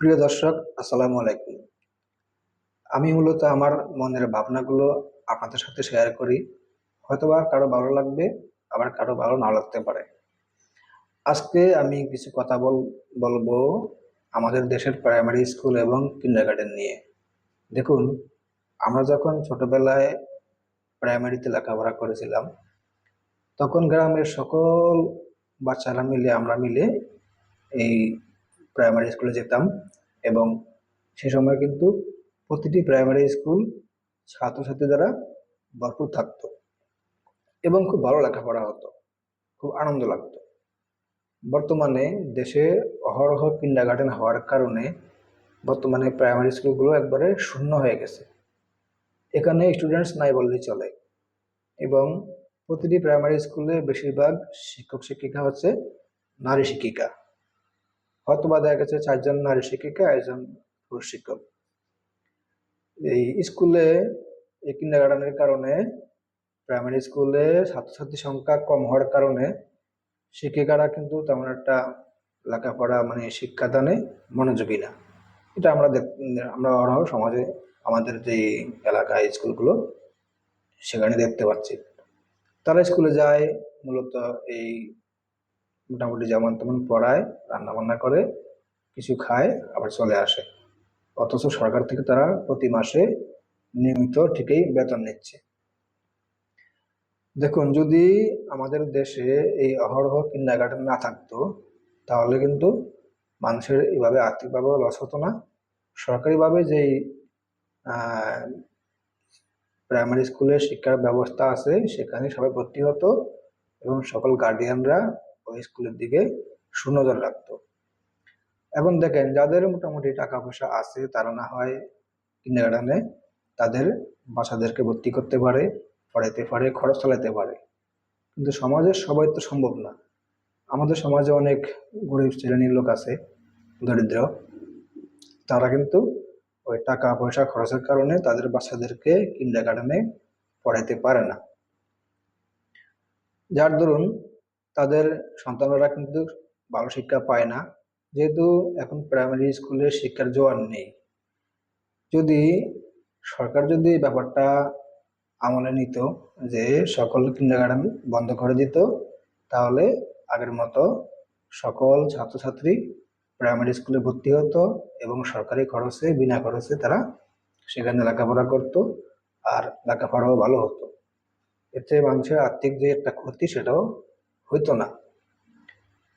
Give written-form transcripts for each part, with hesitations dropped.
প্রিয় দর্শক, আসসালামু আলাইকুম। আমি মূলত আমার মনের ভাবনাগুলো আপনাদের সাথে শেয়ার করি। হয়তোবা কারো ভালো লাগবে, আবার কারো ভালো নাও লাগতে পারে। আজকে আমি কিছু কথা বলবো আমাদের দেশের প্রাইমারি স্কুল এবং কিন্ডারগার্টেন নিয়ে। দেখুন, আমরা যখন ছোটবেলায় প্রাইমারিতে লেখাপড়া করেছিলাম, তখন গ্রামের সকল বাচ্চারা মিলে আমরা মিলে এই প্রাইমারি স্কুলে যেতাম এবং সে সময় কিন্তু প্রতিটি প্রাইমারি স্কুল ছাত্রছাত্রী দ্বারা ভরপুর থাকতো এবং খুব ভালো লেখাপড়া হতো, খুব আনন্দ লাগতো। বর্তমানে দেশে অহরহ কিন্ডারগার্টেন হওয়ার কারণে বর্তমানে প্রাইমারি স্কুলগুলো একবারে শূন্য হয়ে গেছে। এখানে স্টুডেন্টস নাই বললেই চলে এবং প্রতিটি প্রাইমারি স্কুলে বেশিরভাগ শিক্ষক শিক্ষিকা হচ্ছে নারী শিক্ষিকা। হয়তোবা দেখা গেছে 4 জন নারী শিক্ষিকা, 1 জন পুরুষ শিক্ষক। এই স্কুলে এই কিন্ডারগার্টেনের কারণে প্রাইমারি স্কুলে ছাত্রছাত্রীর সংখ্যা কম হওয়ার কারণে শিক্ষিকারা কিন্তু তেমন একটা লেখাপড়া শিক্ষাদানে মনোযোগী না। এটা আমরা অহরহ সমাজে আমাদের যে এলাকায় স্কুলগুলো সেখানে দেখতে পাচ্ছি। তারা স্কুলে যায় মূলত এই মোটামুটি যেমন তেমন পড়ায়, রান্না বান্না করে, কিছু খায়, আবার চলে আসে। অথচ সরকার থেকে তারা প্রতি মাসে নিয়মিত ঠিকই বেতন নিচ্ছে। দেখুন, যদি আমাদের দেশে এই অহরহ কিন্ডারগার্টেন না থাকতো, তাহলে কিন্তু মানুষের এভাবে আর্থিকভাবেও লস হতো না। সরকারিভাবে যেই প্রাইমারি স্কুলের শিক্ষার ব্যবস্থা আছে সেখানে সবাই ভর্তি হতো এবং সকল গার্ডিয়ানরা ওই স্কুলের দিকে সুনজর রাখতো। এখন দেখেন, যাদের মোটামুটি টাকা পয়সা আছে তারা না হয় কিন্ডারগার্টেনে তাদের বাচ্চাদেরকে ভর্তি করতে পারে, পড়াইতে পারে, খরচ চালাতে পারে। কিন্তু সমাজের সবাই তো সম্ভব না। আমাদের সমাজে অনেক গরিব শ্রেণীর লোক আছে, দরিদ্র। তারা কিন্তু ওই টাকা পয়সা খরচের কারণে তাদের বাচ্চাদেরকে কিন্ডারগার্টেনে পড়াইতে পারে না। যার দরুন তাদের সন্তানরা কিন্তু ভালো শিক্ষা পায় না, যেহেতু এখন প্রাইমারি স্কুলে শিক্ষার জোয়ার নেই। যদি সরকার যদি ব্যাপারটা আমলে নিত, যে সকল কিন্ডারগার্টেন বন্ধ করে দিত, তাহলে আগের মতো সকল ছাত্রছাত্রী প্রাইমারি স্কুলে ভর্তি হতো এবং সরকারি খরচে, বিনা খরচে তারা সেখানে লেখাপড়া করত, আর লেখাপড়াও ভালো হতো। এতে মানুষের আর্থিক যে একটা ক্ষতি সেটাও হইতো না।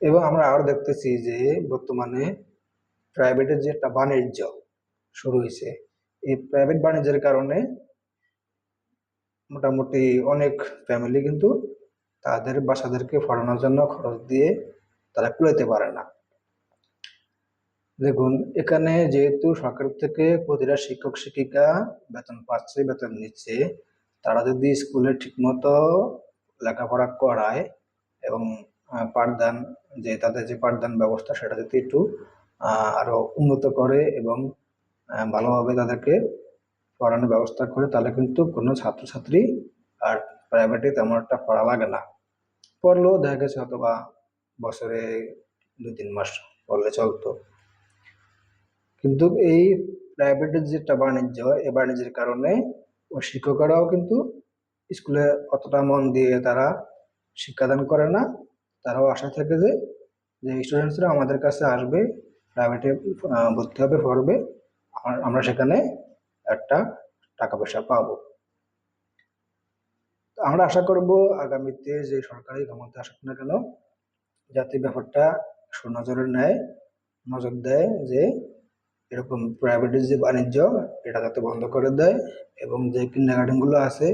এবং আমরা আরো দেখতেছি যে বর্তমানে প্রাইভেটের যে একটা বাণিজ্য শুরু হয়েছে, এই প্রাইভেট বাণিজ্যের কারণে মোটামুটি অনেক ফ্যামিলি কিন্তু তাদের বাচ্চাদেরকে পড়ানোর জন্য খরচ দিয়ে তারা কুলাইতে পারে না। দেখুন, এখানে যেহেতু সরকার থেকে প্রতিটা শিক্ষক শিক্ষিকা বেতন পাচ্ছে, বেতন নিচ্ছে, তারা যদি স্কুলে ঠিকমতো লেখাপড়া করায় এবং পাঠদান, যে তাদের যে পাঠদান ব্যবস্থা সেটা যদি একটু আরো উন্নত করে এবং ভালোভাবে তাদেরকে পড়ানোর ব্যবস্থা করে, তাহলে কিন্তু কোনো ছাত্রছাত্রী আর প্রাইভেটে তেমন একটা পড়া লাগে না। পড়লেও দেখা গেছে অথবা বছরে 2-3 মাস পড়লে চলতো। কিন্তু এই প্রাইভেটের যেটা বাণিজ্য, এই বাণিজ্যের কারণে ওই শিক্ষকেরাও কিন্তু স্কুলে অতটা মন দিয়ে তারা শিক্ষাদান করে না। তারাও আশা থাকে যে স্টুডেন্টসরা আমাদের কাছে আসবে, প্রাইভেটে ভর্তি হবে, পড়বে, আমরা সেখানে একটা টাকা পয়সা পাবো। আমরা আশা করব আগামীতে যে সরকারি ক্ষমতা আসুক না কেন, যাতে ব্যাপারটা সুনজরে নেয়, নজর দেয়, যে এরকম প্রাইভেটের যে বাণিজ্য এটা যাতে বন্ধ করে দেয় এবং যে কিন্ডারগার্টেনগুলো আছে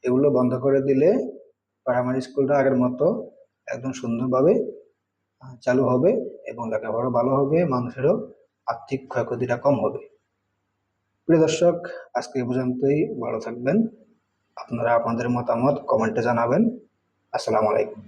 এগুলো বন্ধ করে দিলে প্রাইমারি স্কুলটা আগের মতো একদম সুন্দরভাবে চালু হবে এবং লেখাপড়া ভালো হবে, মানুষেরও আর্থিক ক্ষয়ক্ষতিটা কম হবে। প্রিয় দর্শক, আজকে এই পর্যন্তই। ভালো থাকবেন। আপনারা আপনাদের মতামত কমেন্টে জানাবেন। আসসালামু আলাইকুম।